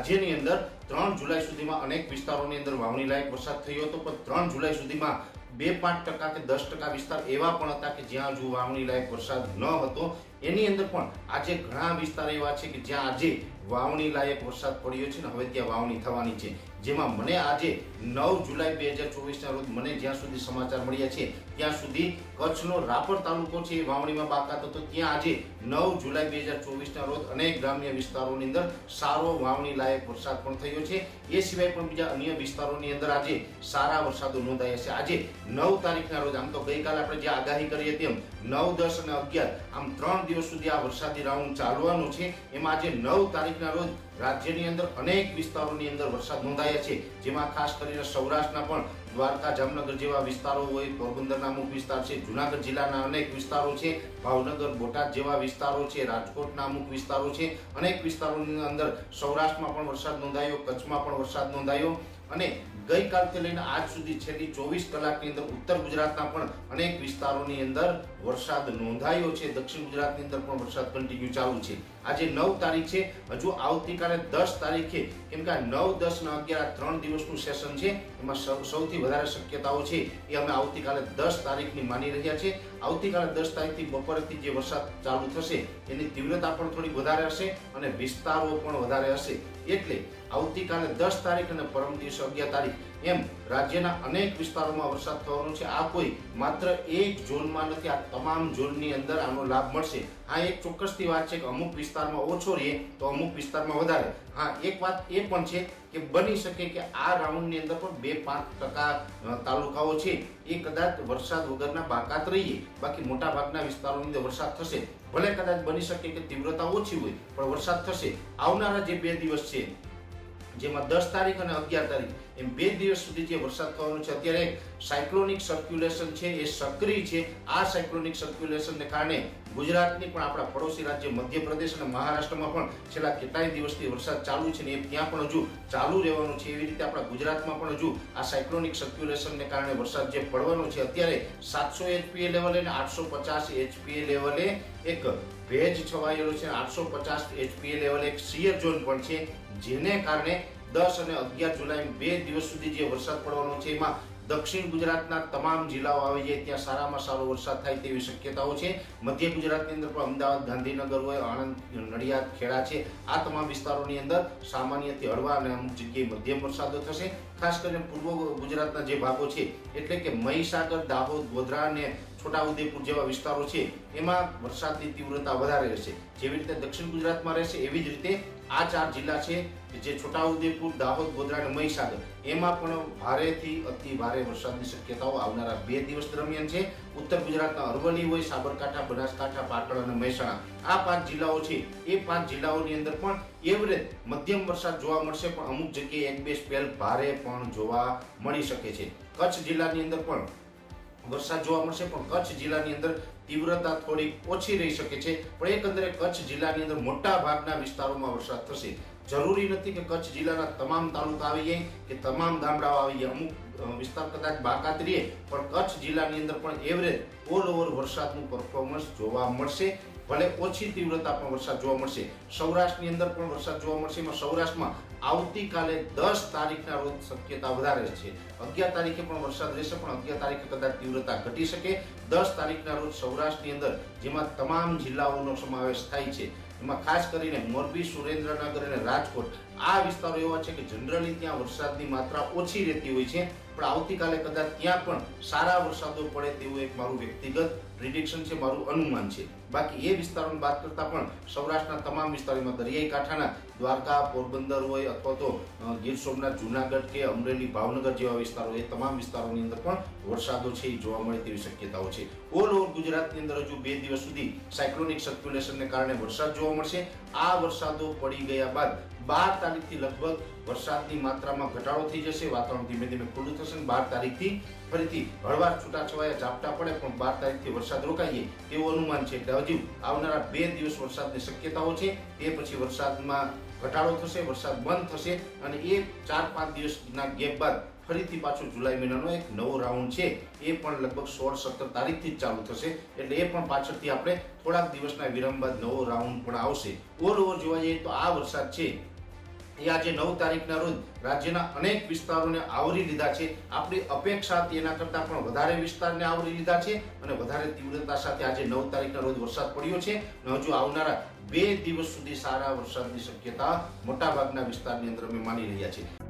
રાજ્યની અંદર 3 જુલાઈ સુધીમાં અનેક વિસ્તારોની અંદર વાવણી લાયક વરસાદ થયો હતો, પણ 3 જુલાઈ સુધીમાં 2-5% કે 10% વિસ્તાર એવા પણ હતા કે જ્યાં હજુ વાવણી લાયક વરસાદ ન હતો. એની અંદર પણ આજે ઘણા વિસ્તાર એવા છે કે જ્યાં આજે વાવણી લાયક વરસાદ પડ્યો છે ને હવે ત્યાં વાવણી થવાની છે. જેમાં મને આજે 9 જુલાઈ 2024ના રોજ મને જ્યાં સુધી સમાચાર મળ્યા છે ત્યાં સુધી કચ્છનો રાપર તાલુકો છે એ વાવણીમાં બાકાત હતો. ત્યાં આજે 9 જુલાઈ 2024ના રોજ અનેક ગ્રામ્ય વિસ્તારોની અંદર સારો વાવણી લાયક વરસાદ પણ થયો છે. એ સિવાય પણ બીજા અન્ય વિસ્તારોની અંદર આજે સારા વરસાદો નોંધાયા છે. આજે 9 તારીખના રોજ, આમ તો ગઈકાલે આપણે જે આગાહી કરી હતી એમ 9, 10 અને 11 આમ 3 દિવસ સુધી આ વરસાદી રાઉન્ડ ચાલવાનો છે. એમાં આજે 9 તારીખના રોજ રાજ્યની અંદર અનેક વિસ્તારોની અંદર વરસાદ નોંધાયા છે. જેમાં ખાસ કરીને સૌરાષ્ટ્રના પણ દ્વારકા, જામનગર જેવા વિસ્તારો હોય, પોરબંદરના અમુક વિસ્તાર છે, જુનાગઢ જિલ્લાના અનેક વિસ્તારો છે, ભાવનગર, બોટાદ જેવા વિસ્તારો છે, રાજકોટના અમુક વિસ્તારો છે, અનેક વિસ્તારોની અંદર સૌરાષ્ટ્રમાં પણ વરસાદ નોંધાયો, કચ્છમાં પણ વરસાદ નોંધાયો. અને ગઈકાલથી લઈને આજ સુધી છેલ્લી 24 કલાકની અંદર ઉત્તર ગુજરાતના પણ અનેક વિસ્તારોની અંદર વરસાદ નોંધાયો છે. દક્ષિણ ગુજરાતની અંદર પણ વરસાદ કન્ટિન્યુ ચાલુ છે. આજે 9 તારીખ છે, હજુ આવતીકાલે 10 તારીખે, કેમ કે 9, 10 અને 11 આ 3 દિવસનું સેશન છે, એમાં સૌથી વધારે શક્યતાઓ છે એ અમે આવતીકાલે 10 તારીખની માની રહ્યા છે. આવતીકાલે 10 તારીખથી બપોરેથી જે વરસાદ ચાલુ થશે એની તીવ્રતા પણ થોડી વધારે હશે અને વિસ્તારો પણ વધારે હશે. એટલે આવતીકાલે 10 તારીખ અને પરમ દિવસે 11 તારીખ એમ રાજ્યના અનેક વિસ્તારોમાં વરસાદ થવાનો છે. આ કોઈ માત્ર એક ઝોનમાં નથી, આ તમામ ઝોનની અંદર આનો લાભ મળશે. આ એક ચોક્કસથી વાત છે કે અમુક વિસ્તારમાં ઓછો રહે તો અમુક વિસ્તારમાં વધારે. હા, એક વાત એ પણ છે કે બની શકે કે આ રાઉન્ડની અંદર પણ 2-5% તાલુકાઓ છે એ કદાચ વરસાદ વગરના બાકાત રહીએ, બાકી મોટા ભાગના વિસ્તારોની અંદર વરસાદ થશે. ભલે કદાચ બની શકે કે તીવ્રતા ઓછી હોય પણ વરસાદ થશે. આવનારા જે 2 દિવસ છે જેમાં 10 તારીખ અને 11 તારીખ એમ 2 દિવસ સુધી જે વરસાદ થવાનો છે. અત્યારે એક સાયક્લોનિક સર્ક્યુલેશન છે એ સક્રિય છે. આ સાયક્લોનિક સર્ક્યુલેશનને કારણે ગુજરાતની પણ આપણા પડોશી રાજ્ય મધ્યપ્રદેશ અને મહારાષ્ટ્રમાં પણ છેલ્લા કેટલાય દિવસથી વરસાદ ચાલુ છે ને એ ત્યાં પણ હજુ ચાલુ રહેવાનો છે. એવી રીતે આપણા ગુજરાતમાં પણ હજુ આ સાયક્લોનિક સર્ક્યુલેશનને કારણે વરસાદ જે પડવાનો છે, અત્યારે 700 HPA લેવલે અને 850 HPA લેવલે એક ભેજ છવાયેલો છે. 850 HPA લેવલે એક શિયર ઝોન પણ છે, જેને કારણે 10 અને 11 જુલાઈ 2 દિવસ સુધી જે વરસાદ પડવાનો છે એમાં દક્ષિણ ગુજરાતના તમામ જિલ્લાઓ આવી જાય ત્યાં સારામાં સારો વરસાદ થાય તેવી શક્યતાઓ છે. મધ્ય ગુજરાતની અંદર પણ અમદાવાદ, ગાંધીનગર હોય, આણંદ, નડિયાદ, ખેડા છે, આ તમામ વિસ્તારોની અંદર સામાન્યથી હળવા અને અમુક જગ્યાએ મધ્યમ વરસાદો થશે. ખાસ કરીને પૂર્વ ગુજરાતના જે ભાગો છે એટલે કે મહીસાગર, દાહોદ, ગોધરા અને છોટાઉદેપુર જેવા વિસ્તારો છે એમાં વરસાદની તીવ્રતા વધારે રહેશે. જેવી રીતે દક્ષિણ ગુજરાતમાં રહેશે એવી જ રીતે આ 4 જિલ્લા છે જે છોટાઉદેપુર, દાહોદ, ગોધરા અને મહીસાગર, એમાં પણ ભારેથી અતિ ભારે વરસાદની શક્યતાઓ આવનારા 2 દિવસ દરમિયાન છે. ઉત્તર ગુજરાતના અરવલ્લી હોય, સાબરકાંઠા, બનાસકાંઠા, પાટણ અને મહેસાણા, આ 5 જિલ્લાઓ છે એ 5 જિલ્લાઓની અંદર પણ એવરેજ મધ્યમ વરસાદ જોવા મળશે, પણ અમુક જગ્યાએ 1-2 સ્પેલ ભારે પણ જોવા મળી શકે છે. કચ્છ જિલ્લાની અંદર પણ વરસાદ જોવા મળશે, પણ કચ્છ જિલ્લાની અંદર તીવ્રતા થોડી ઓછી રહી શકે છે. પણ એકંદરે કચ્છ જિલ્લાની અંદર મોટા ભાગના વિસ્તારોમાં વરસાદ થશે. જરૂરી નથી કે કચ્છ જિલ્લાના તમામ તાલુકા આવી જાય કે તમામ ગામડાઓ આવી જાય. અમુક વિસ્તાર કદાચ બાકાત રહે પણ કચ્છ જિલ્લાની અંદર પણ એવરેજ ઓલ ઓવર વરસાદનું પરફોર્મન્સ જોવા મળશે. ભલે ઓછી તીવ્રતા પણ વરસાદ જોવા મળશે. સૌરાષ્ટ્રની અંદર પણ વરસાદ જોવા મળશે. એમાં સૌરાષ્ટ્રમાં આવતીકાલે 10 તારીખના રોજ શક્યતા વધારે છે. 11 તારીખે પણ વરસાદ રહેશે, પણ 11 તારીખે કદાચ તીવ્રતા ઘટી શકે. 10 તારીખના રોજ સૌરાષ્ટ્રની અંદર જેમાં તમામ જિલ્લાઓનો સમાવેશ થાય છે, એમાં ખાસ કરીને મોરબી, સુરેન્દ્રનગર અને રાજકોટ, આ વિસ્તારો એવા છે કે જનરલી ત્યાં વરસાદની માત્રા ઓછી રહેતી હોય છે, પણ આવતીકાલે કદાચ ત્યાં પણ સારા વરસાદો પડે તેવું એક મારું વ્યક્તિગત પ્રિડિક્શન છે, મારું અનુમાન છે. બાકી એ વિસ્તારોની વાત કરતા પણ સૌરાષ્ટ્રના તમામ વિસ્તારોમાં દરિયાઈ કાંઠાના દ્વારકા, પોરબંદર હોય અથવા તો ગીર સોમનાથ, જુનાગઢ કે અમરેલી, ભાવનગર જેવા વિસ્તારો, એ તમામ વિસ્તારોની અંદર પણ વરસાદો છે એ જોવા મળે તેવી શક્યતાઓ છે. ઓલ ઓવર ગુજરાતની અંદર હજુ 2 દિવસ સુધી સાયક્લોનિક સર્ક્યુલેશનને કારણે વરસાદ જોવા મળશે. આ વરસાદો પડી ગયા બાદ 12 તારીખથી લગભગ વરસાદની માત્રામાં ઘટાડો થઈ જશે. વાતાવરણ ધીમે ધીમે ખુલ્લું થશે. 12 તારીખથી ફરીથી હળવા છૂટાછવાયા ઝાપટા પડે, પણ 12 તારીખથી વરસાદ રોકાઈએ તેવું અનુમાન છે. એટલે હજુ આવનારા 2 દિવસ વરસાદની શક્યતાઓ છે. તે પછી વરસાદમાં ઘટાડો થશે, વરસાદ બંધ થશે અને એ 4-5 દિવસના ગેપ બાદ ફરીથી પાછો જુલાઈ મહિનાનો એક નવો રાઉન્ડ છે એ પણ લગભગ 16-17 તારીખથી જ ચાલુ થશે. એટલે એ પણ પાછળથી આપણે થોડાક દિવસના વિરામ બાદ નવો રાઉન્ડ પણ આવશે. ઓલ ઓવર જોવા જઈએ તો આ વરસાદ છે એ આજે 9 તારીખના રોજ રાજ્યના અનેક વિસ્તારોને આવરી લીધા છે. આપણી અપેક્ષા હતી એના કરતાં પણ વધારે વિસ્તારને આવરી લીધા છે અને વધારે તીવ્રતા સાથે આજે 9 તારીખના રોજ વરસાદ પડ્યો છે અને હજુ આવનારા 2 દિવસ સુધી સારા વરસાદની શક્યતા મોટાભાગના વિસ્તારની અંદર અમે માની રહ્યા છીએ.